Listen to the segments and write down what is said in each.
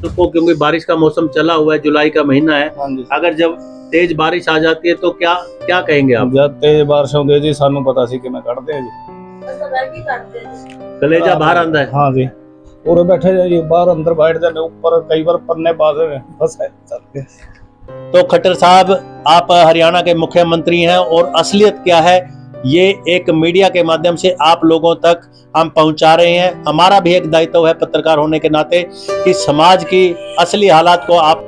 दर्शकों, क्योंकि बारिश का मौसम चला हुआ है, जुलाई का महीना है, हाँ जी। अगर जब तेज बारिश आ जाती है तो क्या क्या कहेंगे आप? जब तेज बारिश होंगे जी सानू पता सी कि मैं कटते हैं जी, कलेजा बाहर आंदा है। हाँ जी, पूरे बैठे जी बाहर अंदर बैठ जाने, ऊपर कई बार पन्ने बाजे में बस है। तो खट्टर साहब, आप हरियाणा के मुख्यमंत्री हैं और असलियत क्या है ये एक मीडिया के माध्यम से आप लोगों तक हम पहुंचा रहे हैं। हमारा भी एक दायित्व है पत्रकार होने के नाते कि समाज की असली हालात को आप।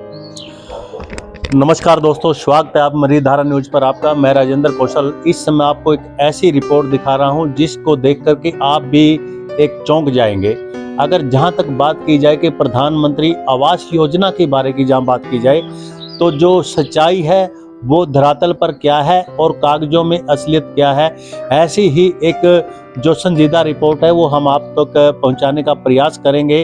नमस्कार दोस्तों, स्वागत है आप मरीधारा न्यूज पर आपका। मैं राजेंद्र कौशल इस समय आपको एक ऐसी रिपोर्ट दिखा रहा हूं जिसको देख करके आप भी एक चौंक जाएंगे। अगर जहां तक बात की जाए कि प्रधानमंत्री आवास योजना के बारे की जहां बात की जाए तो जो सच्चाई है वो धरातल पर क्या है और कागजों में असलियत क्या है, ऐसी ही एक जो संजीदा रिपोर्ट है वो हम आप तक पहुंचाने का प्रयास करेंगे।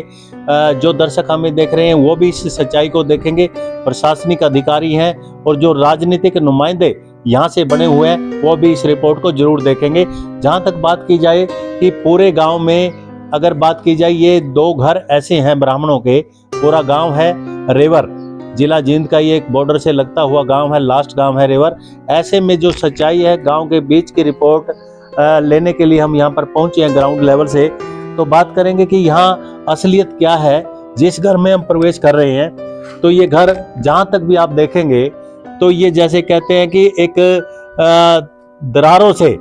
जो दर्शक हमें देख रहे हैं वो भी इस सच्चाई को देखेंगे, प्रशासनिक अधिकारी हैं और जो राजनीतिक नुमाइंदे यहाँ से बने हुए हैं वो भी इस रिपोर्ट को जरूर देखेंगे। जहाँ तक बात की जाए कि पूरे गाँव में अगर बात की जाए, ये 2 घर ऐसे हैं ब्राह्मणों के, पूरा गाँव है रेवर, जिला जींद का ये एक बॉर्डर से लगता हुआ गांव है, लास्ट गांव है रेवर। ऐसे में जो सच्चाई है गांव के बीच की रिपोर्ट लेने के लिए हम यहां पर पहुंचे हैं ग्राउंड लेवल से। तो बात करेंगे कि यहाँ असलियत क्या है। जिस घर में हम प्रवेश कर रहे हैं तो ये घर जहां तक भी आप देखेंगे तो ये जैसे कहते हैं कि एक दरारों से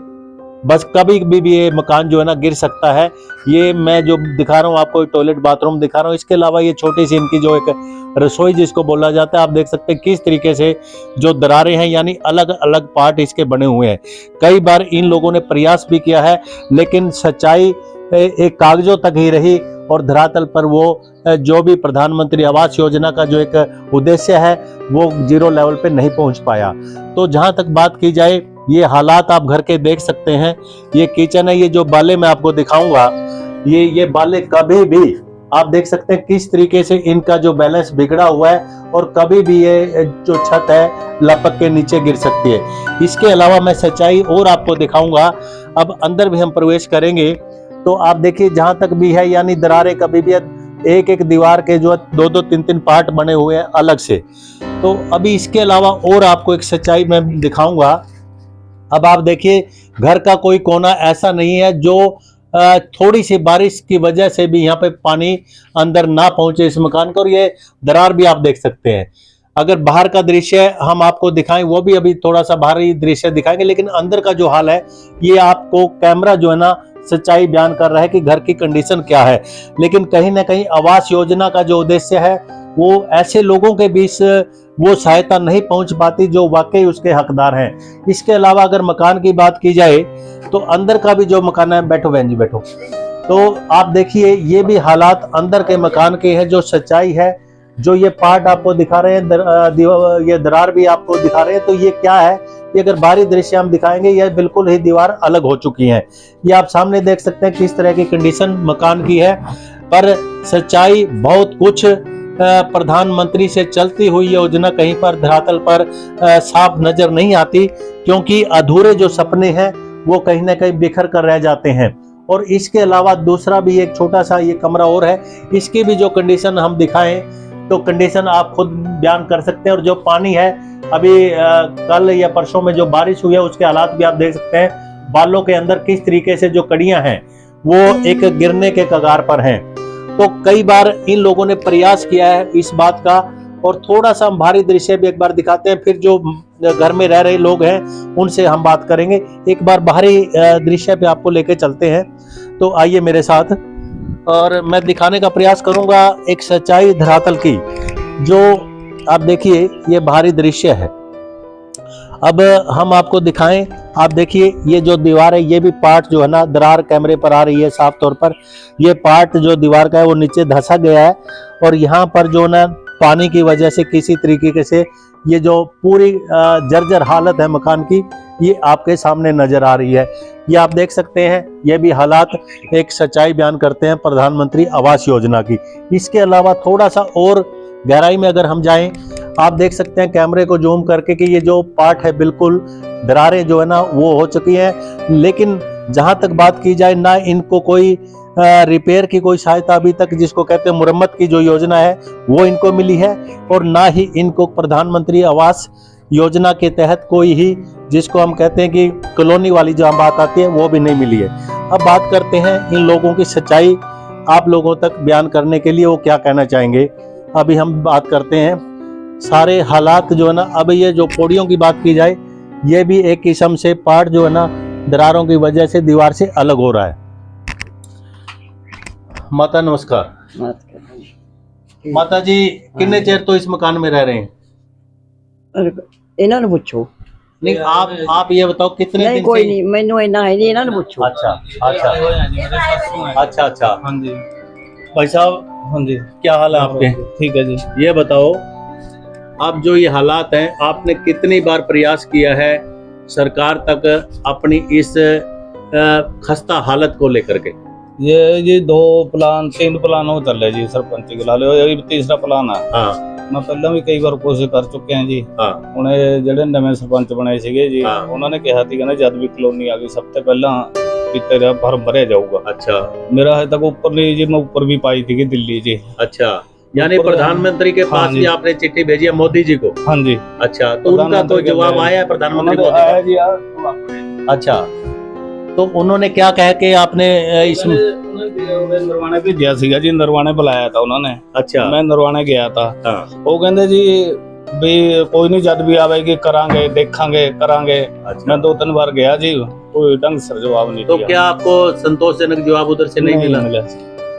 बस कभी भी ये मकान जो है ना गिर सकता है। ये मैं जो दिखा रहा हूँ आपको टॉयलेट बाथरूम दिखा रहा हूँ, इसके अलावा ये छोटी सी इनकी जो एक रसोई जिसको बोला जाता है, आप देख सकते हैं किस तरीके से जो दरारें हैं, यानी अलग अलग पार्ट इसके बने हुए हैं। कई बार इन लोगों ने प्रयास भी किया है लेकिन सच्चाई एक कागजों तक ही रही और धरातल पर वो जो भी प्रधानमंत्री आवास योजना का जो एक उद्देश्य है वो 0 लेवल पे नहीं पहुंच पाया। तो जहां तक बात की जाए, ये हालात आप घर के देख सकते हैं। ये किचन है, ये जो बाले मैं आपको दिखाऊंगा, ये बाले कभी भी आप देख सकते हैं किस तरीके से इनका जो बैलेंस बिगड़ा हुआ है और कभी भी ये जो छत है लपक के नीचे गिर सकती है। इसके अलावा मैं सच्चाई और आपको दिखाऊंगा। अब अंदर भी हम प्रवेश करेंगे तो आप देखिए जहां तक भी है, यानी दरारें कभी भी एक एक दीवार के जो 2-2, 3-3 पार्ट बने हुए हैं अलग से। तो अभी इसके अलावा और आपको एक सच्चाई मैं दिखाऊंगा। अब आप देखिए घर का कोई कोना ऐसा नहीं है जो थोड़ी सी बारिश की वजह से भी यहाँ पे पानी अंदर ना पहुंचे इस मकान को। और ये दरार भी आप देख सकते हैं। अगर बाहर का दृश्य हम आपको दिखाएं, वो भी अभी थोड़ा सा बाहरी दृश्य दिखाएंगे, लेकिन अंदर का जो हाल है ये आपको कैमरा जो है ना सच्चाई बयान कर रहा है कि घर की कंडीशन क्या है। लेकिन कहीं ना कहीं आवास योजना का जो उद्देश्य है वो ऐसे लोगों के बीच वो सहायता नहीं पहुंच पाती जो वाकई उसके हकदार हैं। इसके अलावा अगर मकान की बात की जाए तो अंदर का भी जो मकान है, बैठो बहन जी बैठो, तो आप देखिए ये भी हालात अंदर के मकान के हैं। जो सच्चाई है, जो ये पार्ट आपको दिखा रहे हैं, ये दरार भी आपको दिखा रहे हैं, तो ये क्या है, ये अगर बाहरी दृश्य हम दिखाएंगे ये बिल्कुल ही दीवार अलग हो चुकी है। ये आप सामने देख सकते हैं किस तरह की कंडीशन मकान की है। पर सच्चाई बहुत कुछ प्रधानमंत्री से चलती हुई योजना कहीं पर धरातल पर साफ नजर नहीं आती, क्योंकि अधूरे जो सपने हैं वो कहीं ना कहीं बिखर कर रह जाते हैं। और इसके अलावा दूसरा भी एक छोटा सा ये कमरा और है, इसकी भी जो कंडीशन हम दिखाएं तो कंडीशन आप खुद बयान कर सकते हैं। और जो पानी है अभी कल या परसों में जो बारिश हुई है उसके हालात भी आप देख सकते हैं। बालों के अंदर किस तरीके से जो कड़ियां हैं वो एक गिरने के कगार पर हैं। तो कई बार इन लोगों ने प्रयास किया है इस बात का। और थोड़ा सा हम बाहरी दृश्य भी एक बार दिखाते हैं, फिर जो घर में रह रहे लोग हैं उनसे हम बात करेंगे। एक बार बाहरी दृश्य पे आपको लेके चलते हैं, तो आइए मेरे साथ और मैं दिखाने का प्रयास करूंगा एक सच्चाई धरातल की। जो आप देखिए ये बाहरी दृश्य है। अब हम आपको दिखाएं, आप देखिए ये जो दीवार है ये भी पार्ट जो है ना दरार कैमरे पर आ रही है साफ तौर पर। ये पार्ट जो दीवार का है वो नीचे धंसा गया है और यहाँ पर जो ना पानी की वजह से किसी तरीके से ये जो पूरी जर्जर हालत है मकान की ये आपके सामने नजर आ रही है। ये आप देख सकते हैं, ये भी हालात एक सच्चाई बयान करते हैं प्रधानमंत्री आवास योजना की। इसके अलावा थोड़ा सा और गहराई में अगर हम जाएं, आप देख सकते हैं कैमरे को जूम करके कि ये जो पार्ट है बिल्कुल दरारें जो है ना वो हो चुकी हैं, लेकिन जहां तक बात की जाए, ना इनको कोई रिपेयर की कोई सहायता अभी तक, जिसको कहते हैं मुरम्मत की जो योजना है वो इनको मिली है, और ना ही इनको प्रधानमंत्री आवास योजना के तहत कोई ही, जिसको हम कहते हैं कि कॉलोनी वाली जो बात आती है, वो भी नहीं मिली है। अब बात करते हैं इन लोगों की सच्चाई आप लोगों तक बयान करने के लिए वो क्या कहना चाहेंगे। अभी हम बात करते हैं सारे हालात जो है ना। अब ये जो पौड़ियों की बात की जाए, ये भी एक किस्म से पार्ट जो है ना दरारों की वजह से दीवार से अलग हो रहा है। माता नमस्कार। माता जी कितने चेर तो इस मकान में रह रहे हैं? ਇਹਨਾਂ ਨੂੰ ਪੁੱਛੋ। नहीं, आप ये बताओ कितने नहीं दिन कोई से? नहीं, ਮੈਨੂੰ ਇੰਨਾ ਹੈ ਨਹੀਂ, ਇਹਨਾਂ ਨੂੰ ਪੁੱਛੋ। अच्छा अच्छा अच्छा अच्छा। हाँ जी, भाई साहब हाँ जी, क्या हाल है आपके? ठीक है जी। ये बताओ, अब जो ये हालात हैं, आपने कितनी बार प्रयास किया है सरकार तक अपनी इस खस्ता हालत को लेकर के? ये जी 2 प्लान 3 प्लान हो चले जी सरपंच के ला लो, ये तीसरा प्लान है। हाँ मैं पहले भी कई बार कोशिश कर चुके हैं जी। हाँ ਉਹਨੇ ਜਿਹੜੇ ਨਵੇਂ ਸਰਪੰਚ ਬਣੇ ਸੀਗੇ ਜੀ, ਹਾਂ। ਉਹਨਾਂ ਨੇ ਕਿਹਾ ਸੀ ਕਹਿੰਦੇ ਜਦ ਵੀ ਕਲੋਨੀ ਆ ਗਈ ਸਭ ਤੋਂ ਪਹਿਲਾਂ ਵੀ ਤੇਰਾ ਫਾਰਮ ਭਰਿਆ ਜਾਊਗਾ। अच्छा ਮੇਰਾ ਹਜੇ ਤੱਕ ਉੱਪਰ ਨਹੀਂ ਜੀ, ਮੈਂ ਉੱਪਰ ਵੀ ਪਾਈ ਸੀਗੀ ਦਿੱਲੀ जी। अच्छा, यानी ऊपर- प्रधानमंत्री के हाँ पास जी। भी आपने चिट्ठी भेजी है मोदी जी को? हाँ जी, अच्छा, तो उनका प्रधानमंत्री कोई के जवाब लिए- आया है प्रधानमंत्री मोदी आया का? जी यार। अच्छा, तो उन्होंने क्या कह के आपने इसमें? ਨਰਵਾਣੇ ਭੇਜਿਆ ਸੀਗਾ ਜੀ, ਨਰਵਾਣੇ ਬੁਲਾਇਆ ਤਾਂ ਉਹਨਾਂ ਨੇ। अच्छा ਮੈਂ ਨਰਵਾਣੇ ਗਿਆ ਤਾਂ हाँ ਉਹ ਕਹਿੰਦੇ ਜੀ ਵੀ ਕੋਈ ਨਹੀਂ, ਜਦ ਵੀ ਆਵੇਗੀ ਕਰਾਂਗੇ, ਦੇਖਾਂਗੇ, ਕਰਾਂਗੇ। अच्छा, मैं 2-3 बार गया जी, कोई ढंग से जवाब नहीं तो दिया। क्या आपको संतोषजनक जवाब उधर से नहीं मिला?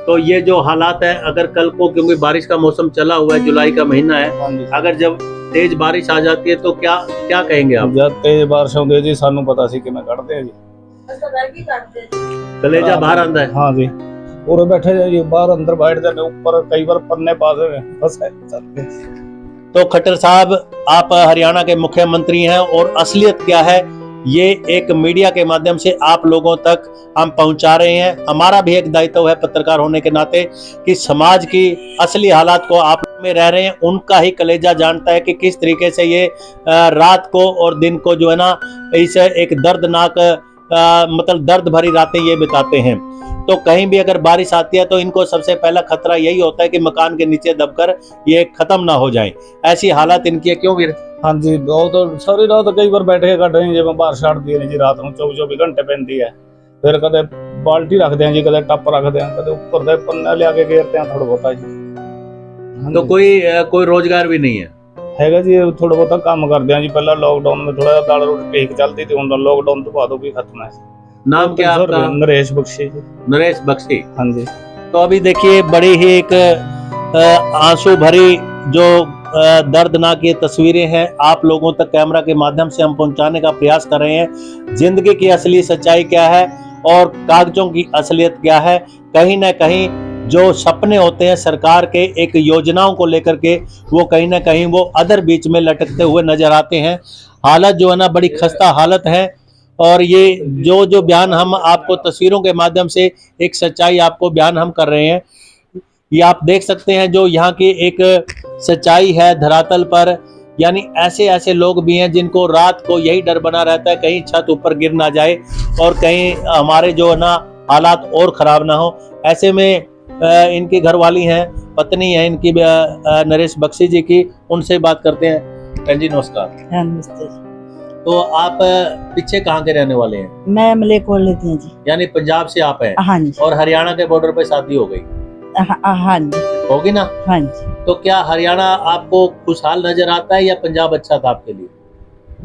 तो ये जो हालात है, अगर कल को, क्योंकि बारिश का मौसम चला हुआ है, जुलाई का महीना है, हाँ जी, अगर जब तेज बारिश आ जाती है तो क्या क्या कहेंगे आप? जब तेज बारिश होंदी जी सानू पता सी कि मैं कढ़ते हैं जी। कलेजा बाहर आंदा है? हाँ जी, पूरे बैठे जी, बाहर अंदर बैठते ने, ऊपर कई बार पन्ने पास बस है चल के। तो खट्टर साहब, आप हरियाणा के मुख्यमंत्री हैं, और असलियत क्या है ये एक मीडिया के माध्यम से आप लोगों तक हम पहुंचा रहे हैं। हमारा भी एक दायित्व है पत्रकार होने के नाते कि समाज की असली हालात को आप में रह रहे हैं, उनका ही कलेजा जानता है कि किस तरीके से ये रात को और दिन को जो है ना, इस एक दर्दनाक मतलब दर्द भरी रातें ये बिताते हैं। तो कहीं भी अगर बारिश आती है तो इनको सबसे पहला खतरा यही होता है कि मकान के नीचे दबकर ये खत्म ना हो जाएं। ऐसी हालात इनकी है, क्यों वीर? हाँ जी, बहुत सारी रात कई बार बैठ के कट रही है, जब बारिश छड़ती है जी रात को 24 घंटे पैंती है। फिर कदे बाल्टी रखते हैं जी, कदे टप रखते हैं, कदे ऊपर दे पन्ना लिया के घेरते हैं थोड़ा बहुत जी। तो कोई रोजगार भी नहीं हैगा जी, थोड़ा बहुत काम करते हैं जी। पहला लॉकडाउन में थोड़ा दाल रोटी ठीक चलती थी, उन लॉकडाउन तो बाद भी खत्म है। नाम क्या आपका? नरेश बख्शी जी। नरेश बख्शी। हाँ जी, तो अभी देखिए, बड़ी ही एक आंसू भरी जो दर्दनाक ये तस्वीरें हैं, आप लोगों तक कैमरा के माध्यम से हम पहुंचाने का प्रयास कर रहे हैं। जिंदगी की असली सच्चाई क्या है और कागजों की असलियत क्या है। कहीं ना कहीं जो सपने होते हैं सरकार के एक योजनाओं को लेकर के, वो कहीं ना कहीं वो अदर बीच में लटकते हुए नजर आते हैं। हालत जो है ना बड़ी खस्ता हालत है, और ये जो बयान हम आपको तस्वीरों के माध्यम से एक सच्चाई आपको बयान हम कर रहे हैं, ये आप देख सकते हैं जो यहाँ की एक सच्चाई है धरातल पर। यानी ऐसे ऐसे लोग भी हैं जिनको रात को यही डर बना रहता है कहीं छत ऊपर गिर ना जाए और कहीं हमारे जो है ना हालात और ख़राब ना हो। ऐसे में इनकी घरवाली हैं, पत्नी है इनकी नरेश बख्शी जी की, उनसे बात करते हैं। बहन जी नमस्कार। नमस्ते। तो आप पीछे कहाँ के रहने वाले हैं? मैं मलेकोल लेती हूँ जी। यानी पंजाब से आप हैं? हाँ जी। और हरियाणा के बॉर्डर पे शादी हो गई हाँ जी। होगी ना? हाँ जी। तो क्या हरियाणा आपको खुशहाल नजर आता है या पंजाब अच्छा था आपके लिए?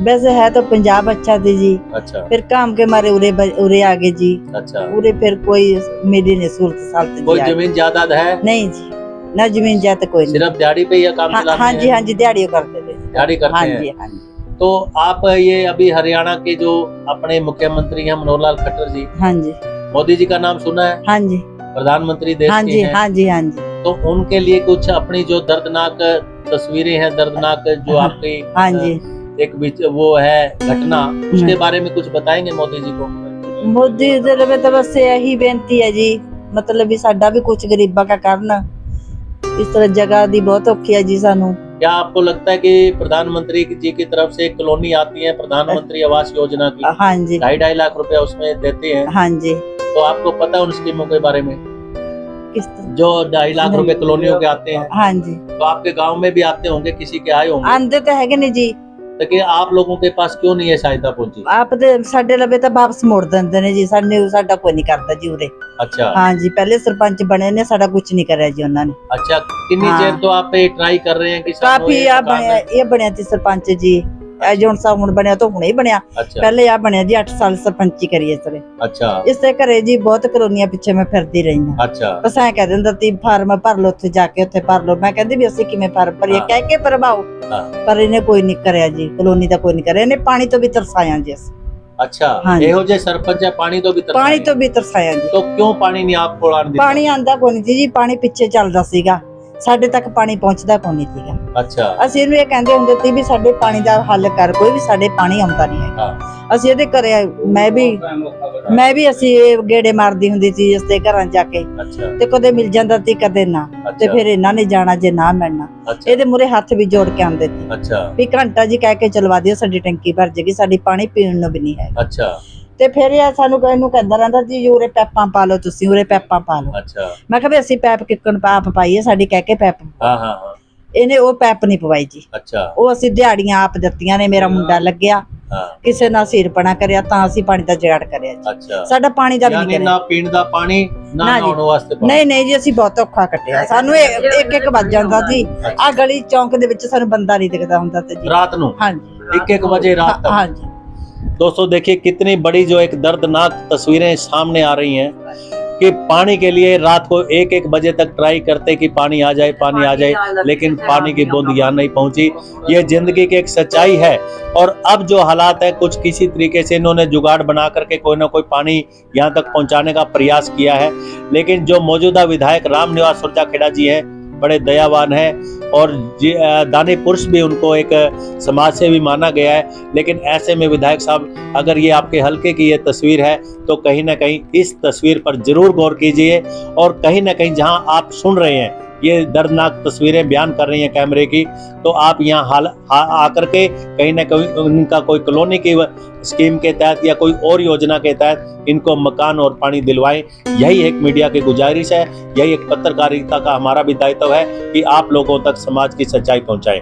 वैसे है तो पंजाब अच्छा थी जी, अच्छा फिर काम के मारे उरे आ गए जी। अच्छा। उरे फिर कोई मेरी ने सूरत साल कोई जमीन जायदाद है? नहीं जी, ना जमीन जायदाद कोई नहीं। सिर्फ दिहाड़ी पे या काम चलाते हाँ जी, हैं? हाँ जी, दिहाड़ी करते थे। दिहाड़ी करते हाँ हैं। जी, हाँ जी। तो आप ये अभी हरियाणा के जो अपने मुख्यमंत्री हैं मनोहर लाल खट्टर जी, हाँ जी, मोदी जी का नाम सुना है? हाँ जी, प्रधानमंत्री देश हाँ के जी, हैं। हाँ जी, हाँ जी, तो उनके लिए कुछ अपनी जो दर्दनाक तस्वीरें हैं, दर्दनाक जो आपकी हाँ जी, एक बीच वो है घटना, उसके बारे में कुछ बताएंगे मोदी जी को? मोदी जी में तो बस यही बेनती है जी, मतलब भी साडा भी कुछ गरीबा का करना। इस तरह जगह दी बहुत औखी है जी सानू, क्या आपको लगता है कि प्रधानमंत्री जी की तरफ से एक कॉलोनी आती है प्रधानमंत्री आवास योजना की, हाँ जी 2.5 लाख रुपया उसमें देते हैं, हाँ जी। तो आपको पता है उन स्कीमों के बारे में? किस तरह? जो 2.5 लाख रुपए कॉलोनियों के आते हैं, हाँ जी तो आपके गांव में भी आते होंगे, किसी के आए होंगे, आंदे तो है नहीं जी। लेकिन आप लोगों के पास क्यों नहीं है सहायता पहुंची? ਆਪ ਤੇ ਸਾਡੇ ਲਵੇ ਤਾਂ ਵਾਪਸ ਮੋੜ ਦਿੰਦੇ ਨੇ ਜੀ, ਸਾਡਾ ਕੋਈ ਨਹੀਂ ਕਰਦਾ ਜੀ ਉਰੇ। अच्छा ਹਾਂ ਜੀ ਪਹਿਲੇ ਸਰਪੰਚ ਬਣੇ ਨੇ, ਸਾਡਾ ਕੁਝ ਨਹੀਂ ਕਰਿਆ ਜੀ ਉਹਨਾਂ ਨੇ। अच्छा, कितनी हाँ। देर तो आप ये ट्राई कर रहे हैं कि सानू ਕਾਫੀ ये ਆ मकान ਬਣਿਆ, है? ਇਹ ਬਣਿਆ ਸੀ ਸਰਪੰਚ ਜੀ, ਇਹ ਜੋਨ ਸਾਹਿਬ ਹੁਣ ਬਣਿਆ ਤਾਂ ਹੁਣੇ ਹੀ ਬਣਿਆ। अच्छा ਪਹਿਲੇ ਆ ਬਣਿਆ ਜੀ 8 ਸਾਲ ਸਰਪੰਚੀ ਕਰੀਏ ਸਰੇ। अच्छा ਇਸੇ ਘਰੇ ਜੀ ਬਹੁਤ ਕਲੋਨੀਆਂ ਪਿੱਛੇ ਮੈਂ ਫਿਰਦੀ ਰਹੀ ਹਾਂ। अच्छा ਬਸ ਐ ਕਹਿ ਦਿੰਦਾ ਤੀ ਫਾਰਮ ਭਰ ਲਓ, ਉੱਥੇ ਜਾ ਕੇ ਉੱਥੇ ਭਰ ਲਓ। ਮੈਂ ਕਹਿੰਦੀ ਵੀ ਅਸੀਂ ਕਿਵੇਂ ਫਾਰਮ ਭਰੀਏ, ਹਾਂ। ਕਹਿ ਕੇ ਭਰਵਾਓ, ਹਾਂ। ਪਰ ਇਹਨੇ ਕੋਈ ਨਹੀਂ ਕਰਿਆ ਜੀ, ਕਲੋਨੀ ਦਾ ਕੋਈ ਨਹੀਂ ਕਰਿਆ। ਇਹਨੇ ਪਾਣੀ ਤੋਂ ਵੀ ਤਰਸਾਇਆ ਜੀ ਅਸੀਂ, अच्छा, हाँ। ਇਹੋ ਜਿਹੇ ਸਰਪੰਚ ਹੈ ਪਾਣੀ ਤੋਂ ਵੀ ਤਰਸਾਏ। ਪਾਣੀ ਤੋਂ ਵੀ ਤਰਸਾਇਆ ਜੀ। तो क्यों पानी नहीं आपको आने देता? ਪਾਣੀ ਆਂਦਾ ਕੋਈ ਨਹੀਂ ਸੀ ਜੀ, ਪਾਣੀ ਪਿੱਛੇ ਚੱਲਦਾ ਸੀਗਾ, ਸਾਡੇ ਤੱਕ ਪਾਣੀ ਪਹੁੰਚਦਾ ਕੋਈ ਨਹੀਂ ਸੀਗਾ। अच्छा ਅਸੀਂ ਇਹਨੂੰ ਇਹ ਕਹਿੰਦੇ ਹੁੰਦੇ ਸੀ ਵੀ ਸਾਡੇ ਪਾਣੀ ਦਾ ਹੱਲ ਕਰ, ਕੋਈ ਵੀ ਸਾਡੇ ਪਾਣੀ ਆਉਂਦਾ ਨਹੀਂ ਹੈ। हाँ ਅਸੀਂ ਇਹਦੇ ਘਰੇ ਮੈਂ ਵੀ ਅਸੀਂ ਇਹ ਗੇੜੇ ਮਾਰਦੀ ਹੁੰਦੀ ਸੀ ਇਸ ਦੇ ਘਰਾਂ ਜਾ ਕੇ, अच्छा ਤੇ ਕਦੇ ਮਿਲ ਜਾਂਦਾ ਸੀ ਕਦੇ ਨਾ, ਤੇ अच्छा ਫਿਰ ਇਹਨਾਂ ਨੇ ਜਾਣਾ ਜੇ ਨਾ ਮਿਲਣਾ। अच्छा ਇਹਦੇ ਮੂਹਰੇ ਹੱਥ ਵੀ ਜੋੜ ਕੇ ਆਉਂਦੇ ਸੀ अच्छा ਵੀ ਘੰਟਾ ਜੀ ਕਹਿ ਕੇ ਚਲਵਾ ਦਿਓ, ਸਾਡੀ ਟੈਂਕੀ ਭਰ ਜੇਗੀ, ਸਾਡੀ ਪਾਣੀ ਪੀਣ ਨੂੰ ਵੀ ਨਹੀਂ ਹੈ। अच्छा ਤੇ ਫਿਰ ਇਹ ਸਾਨੂੰ ਇਹਨੂੰ ਕਹਿੰਦਾ ਰਹਿੰਦਾ ਜੀ ਉਰੇ ਪੈਪਾਂ ਪਾ ਲਓ, ਤੁਸੀਂ ਉਰੇ ਪੈਪਾਂ ਪਾ ਲਓ। अच्छा ਮੈਂ ਕਿਹਾ ਵੀ ਅਸੀਂ ਪੈਪ ਕਿੱਕਣ ਆਪ ਪਾਈਏ, ਸਾਡੀ ਕਹਿ ਕੇ ਪੈਪ। हाँ हाँ हाँ ਇਹਨੇ ਉਹ ਪੈਪ ਨਹੀਂ ਪਵਾਈ ਜੀ, अच्छा ਉਹ ਅਸੀਂ ਦਿਹਾੜੀਆਂ ਆਪ ਦਿੱਤੀਆਂ ਨੇ। ਮੇਰਾ ਮੁੰਡਾ ਲੱਗਿਆ, हाँ ਕਿਸੇ ਨਾਲ ਸਿਰਪਣਾ ਕਰਿਆ ਤਾਂ ਅਸੀਂ ਪਾਣੀ ਦਾ ਜੁਗਾੜ ਕਰਿਆ ਜੀ। अच्छा, ਸਾਡਾ ਪਾਣੀ ਦਾ ਵੀ यानी ਨਹੀਂ ना ਕਰਿਆ। पीण दा पानी ना ना जी। नहाउण वास्ते पानी। ਨਹੀਂ ਨਹੀਂ ਜੀ, ਅਸੀਂ ਬਹੁਤ ਔਖਾ ਕੱਟਿਆ, ਸਾਨੂੰ ਇੱਕ ਇੱਕ ਵੱਜ ਜਾਂਦਾ ਜੀ। ਆ ਗਲੀ ਚੌਂਕ ਦੇ ਵਿੱਚ ਸਾਨੂੰ ਬੰਦਾ ਨਹੀਂ ਦਿਖਦਾ ਹੁੰਦਾ ਤੇ ਜੀ। रात नू ਹਾਂਜੀ 1-1 बजे रात तक। ਹਾਂਜੀ दोस्तों देखिए कितनी बड़ी जो एक दर्दनाक तस्वीरें सामने आ रही हैं कि पानी के लिए रात को 1-1 बजे तक ट्राई करते कि पानी आ जाए, लेकिन पानी की बूंद यहाँ नहीं पहुंची। ये जिंदगी की एक सच्चाई है। और अब जो हालात है, कुछ किसी तरीके से इन्होंने जुगाड़ बना करके कोई ना कोई पानी यहाँ तक पहुंचाने का प्रयास किया है, लेकिन जो मौजूदा विधायक रामनिवास सुरजाखेड़ा जी हैं, बड़े दयावान हैं और दानी पुरुष भी उनको एक समाज से भी माना गया है। लेकिन ऐसे में विधायक साहब, अगर ये आपके हलके की ये तस्वीर है तो कहीं ना कहीं इस तस्वीर पर जरूर गौर कीजिए। और कहीं ना कहीं जहां आप सुन रहे हैं ये दर्दनाक तस्वीरें बयान कर रही हैं कैमरे की, तो आप यहाँ आकर के कहीं ना कहीं उनका कोई कॉलोनी की स्कीम के तहत या कोई और योजना के तहत इनको मकान और पानी दिलवाएं। यही एक मीडिया की गुजारिश है, यही एक पत्रकारिता का हमारा भी दायित्व है कि आप लोगों तक समाज की सच्चाई पहुंचाएं।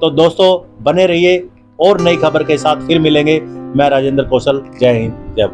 तो दोस्तों बने रहिए और नई खबर के साथ फिर मिलेंगे। मैं राजेंद्र कौशल, जय हिंद, जय भारत।